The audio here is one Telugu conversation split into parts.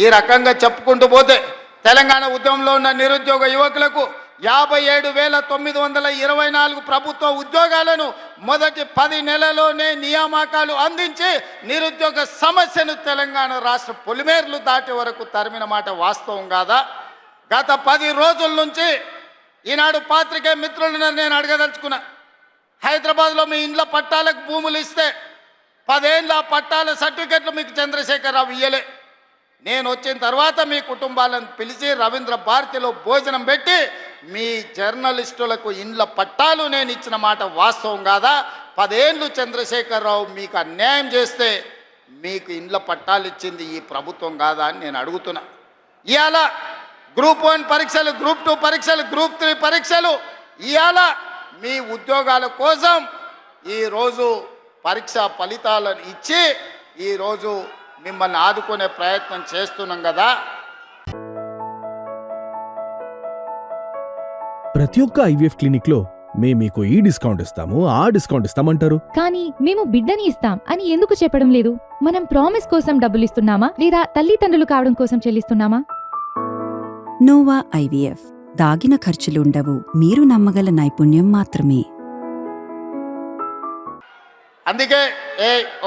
ఈ రకంగా చెప్పుకుంటూ పోతే తెలంగాణ ఉద్యమంలో ఉన్న నిరుద్యోగ యువకులకు 57,924 ప్రభుత్వ ఉద్యోగాలను మొదటి 10 నెలల్లోనే నియామకాలు అందించి నిరుద్యోగ సమస్యను తెలంగాణ రాష్ట్ర పొలిమేర్లు దాటే వరకు తరిమిన మాట వాస్తవం కాదా? గత 10 రోజుల నుంచి ఈనాడు పాత్రికేయ మిత్రులను నేను అడగదలుచుకున్నా. హైదరాబాద్లో మీ ఇండ్ల పట్టాలకు భూములు ఇస్తే 10 ఏళ్ళ పట్టాల సర్టిఫికెట్లు మీకు చంద్రశేఖరరావు ఇయ్యలే. నేను వచ్చిన తర్వాత మీ కుటుంబాలను పిలిచి రవీంద్ర భారతిలో భోజనం పెట్టి మీ జర్నలిస్టులకు ఇండ్ల పట్టాలు నేను ఇచ్చిన మాట వాస్తవం కాదా? 10 ఏళ్ళు చంద్రశేఖరరావు మీకు అన్యాయం చేస్తే మీకు ఇండ్ల పట్టాలు ఇచ్చింది ఈ ప్రభుత్వం కాదా అని నేను అడుగుతున్నా. ఇవాళ గ్రూప్ 1 పరీక్షలు, గ్రూప్ 2 పరీక్షలు, గ్రూప్ 3 పరీక్షలు, ఇవాళ మీ ఉద్యోగాల కోసం ఈరోజు పరీక్ష ఫలితాలను ఇచ్చి ఈరోజు మిమ్మల్ని ఆదుకునే ప్రయత్నం చేస్తున్నాం కదా. ప్రతి ఒక్క ఐవీఎఫ్ క్లినిక్ లో మేము మీకు ఈ డిస్కౌంట్ ఇస్తాము, ఆ డిస్కౌంట్ ఇస్తామంటారు. కానీ మేము బిడ్డని ఇస్తాం అని ఎందుకు చెప్పడం లేదు? మనం ప్రామిస్ కోసం డబ్బులు ఇస్తున్నామా లేదా తల్లిదండ్రులు కావడం కోసం చెల్లిస్తున్నామా? నోవా ఐవీఎఫ్ దాగిన ఖర్చులుండవు, మీరు నమ్మగల నైపుణ్యం మాత్రమే. అందుకే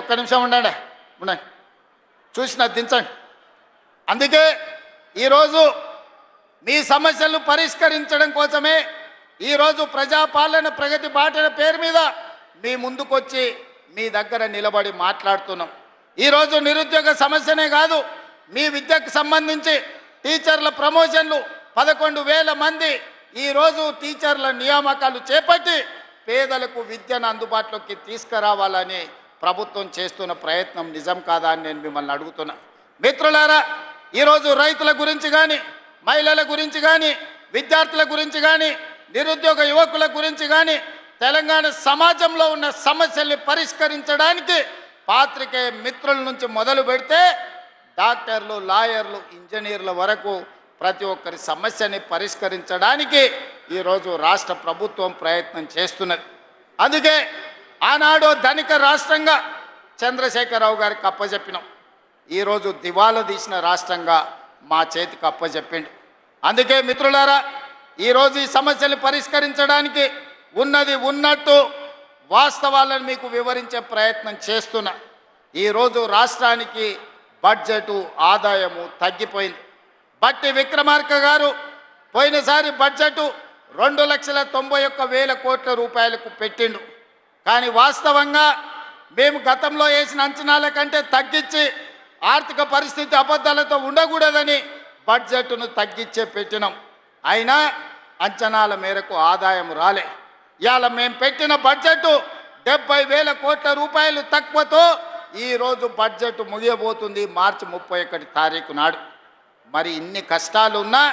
ఒక్క నిమిషం ఉండండి, చూసిన దించండి. అందుకే ఈరోజు మీ సమస్యలను పరిష్కరించడం కోసమే ఈరోజు ప్రజాపాలన ప్రగతి బాటల పేరు మీద మీ ముందుకొచ్చి మీ దగ్గర నిలబడి మాట్లాడుతున్నాం. ఈరోజు నిరుద్యోగ సమస్యనే కాదు, మీ విద్యకు సంబంధించి టీచర్ల ప్రమోషన్లు 11,000 మంది ఈరోజు టీచర్ల నియామకాలు చేపట్టి పేదలకు విద్యను అందుబాటులోకి తీసుకురావాలని ప్రభుత్వం చేస్తున్న ప్రయత్నం నిజం కాదా అని నేను మిమ్మల్ని అడుగుతున్నా. మిత్రులారా, ఈరోజు రైతుల గురించి కానీ, మహిళల గురించి కానీ, విద్యార్థుల గురించి కానీ, నిరుద్యోగ యువకుల గురించి కానీ, తెలంగాణ సమాజంలో ఉన్న సమస్యల్ని పరిష్కరించడానికి పాత్రికేయ మిత్రుల నుంచి మొదలు పెడితే డాక్టర్లు, లాయర్లు, ఇంజనీర్ల వరకు ప్రతి ఒక్కరి సమస్యని పరిష్కరించడానికి ఈరోజు రాష్ట్ర ప్రభుత్వం ప్రయత్నం చేస్తున్నది. అందుకే ఆనాడు ధనిక రాష్ట్రంగా చంద్రశేఖరరావు గారికి అప్పచెప్పినాం. ఈరోజు దివాలా తీసిన రాష్ట్రంగా మా చేతికి అప్పచెప్పిండు. అందుకే మిత్రులారా, ఈరోజు ఈ సమస్యలు పరిష్కరించడానికి ఉన్నది ఉన్నట్టు వాస్తవాలను మీకు వివరించే ప్రయత్నం చేస్తున్నా. ఈరోజు రాష్ట్రానికి బడ్జెటు ఆదాయము తగ్గిపోయింది. బట్టి విక్రమార్క గారు పోయినసారి బడ్జెటు 2,91,000 కోట్ల రూపాయలకు పెట్టిండు. కానీ వాస్తవంగా మేము గతంలో వేసిన అంచనాల కంటే తగ్గించి ఆర్థిక పరిస్థితి అబద్ధాలతో ఉండకూడదని బడ్జెట్ను తగ్గించే పెట్టినాం. అయినా అంచనాల మేరకు ఆదాయం రాలే. ఇవాళ మేము పెట్టిన బడ్జెట్ 70,000 కోట్ల రూపాయలు తక్కువతో ఈరోజు బడ్జెట్ ముగియబోతుంది మార్చి 31 తారీఖు నాడు. మరి ఇన్ని కష్టాలున్నా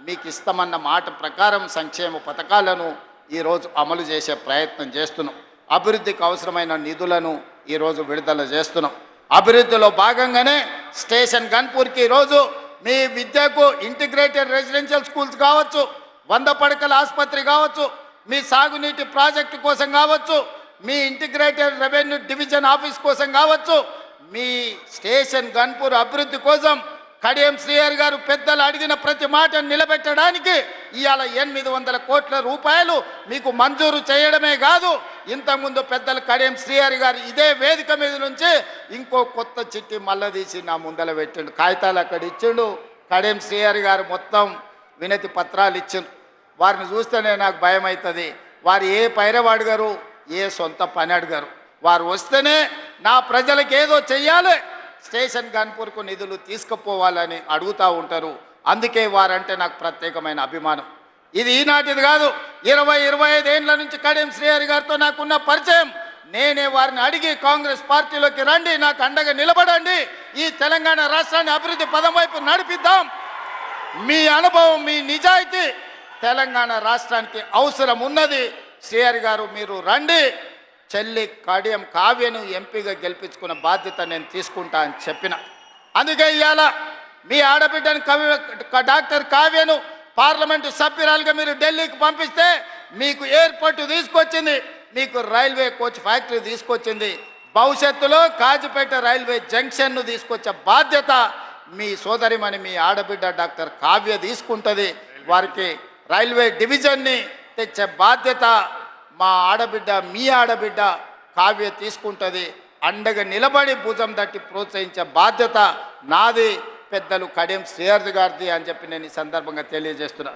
మీకు ఇస్తామన్న మాట ప్రకారం సంక్షేమ పథకాలను ఈరోజు అమలు చేసే ప్రయత్నం చేస్తున్నాం. అభివృద్ధికి అవసరమైన నిధులను ఈరోజు విడుదల చేస్తున్నాం. అభివృద్ధిలో భాగంగానే స్టేషన్ గన్పూర్కి ఈరోజు మీ విద్యకు ఇంటిగ్రేటెడ్ రెసిడెన్షియల్ స్కూల్స్ కావచ్చు, 100 పడకల ఆసుపత్రి కావచ్చు, మీ సాగునీటి ప్రాజెక్టు కోసం కావచ్చు, మీ ఇంటిగ్రేటెడ్ రెవెన్యూ డివిజన్ ఆఫీస్ కోసం కావచ్చు, మీ స్టేషన్ గన్పూర్ అభివృద్ధి కోసం కడియం శ్రీహరి గారు పెద్దలు అడిగిన ప్రతి మాటను నిలబెట్టడానికి ఇవాళ 800 కోట్ల రూపాయలు మీకు మంజూరు చేయడమే కాదు, ఇంతకుముందు పెద్దలు కడియం శ్రీహరి గారు ఇదే వేదిక మీద నుంచి ఇంకో కొత్త చిట్టి మళ్ళా తీసి నా ముందల పెట్టిండు. కాగితాలు అక్కడ ఇచ్చిండు. కడియం శ్రీహరి గారు మొత్తం వినతి పత్రాలు ఇచ్చిండు. వారిని చూస్తేనే నాకు భయం అవుతుంది. వారు ఏ పైరవ అడగరు, ఏ సొంత పని అడగరు. వారు వస్తేనే నా ప్రజలకు ఏదో చెయ్యాలి, స్టేషన్ గన్పూర్కు నిధులు తీసుకుపోవాలని అడుగుతూ ఉంటారు. అందుకే వారంటే నాకు ప్రత్యేకమైన అభిమానం. ఇది ఈనాటిది కాదు, 20-25 ఏళ్ల నుంచి కడియం శ్రీహరి గారితో నాకున్న పరిచయం. నేనే వారిని అడిగి కాంగ్రెస్ పార్టీలోకి రండి, నాకు అండగా నిలబడండి, ఈ తెలంగాణ రాష్ట్రాన్ని అభివృద్ధి పదం వైపు నడిపిద్దాం, మీ అనుభవం, మీ నిజాయితీ తెలంగాణ రాష్ట్రానికి అవసరం ఉన్నది, శ్రీహరి గారు మీరు రండి, చెల్లి కడియం కావ్యను ఎంపీగా గెలిపించుకున్న బాధ్యత నేను తీసుకుంటా అని చెప్పిన. అందుకే ఇవాళ మీ ఆడబిడ్డను డాక్టర్ కావ్యను పార్లమెంటు సభ్యురాలుగా మీరు ఢిల్లీకి పంపిస్తే మీకు ఎయిర్పోర్ట్ తీసుకొచ్చింది, మీకు రైల్వే కోచ్ ఫ్యాక్టరీ తీసుకొచ్చింది, భవిష్యత్తులో కాజీపేట రైల్వే జంక్షన్ను తీసుకొచ్చే బాధ్యత మీ సోదరిమణి మీ ఆడబిడ్డ డాక్టర్ కావ్య తీసుకుంటుంది. వారికి రైల్వే డివిజన్ని తెచ్చే బాధ్యత మా ఆడబిడ్డ మీ ఆడబిడ్డ కావ్య తీసుకుంటుంది. అండగా నిలబడి భుజం తట్టి ప్రోత్సహించే బాధ్యత నాది, పెద్దలు కడియం శ్రీహర్ది గారిది అని చెప్పి నేను ఈ సందర్భంగా తెలియజేస్తున్నా.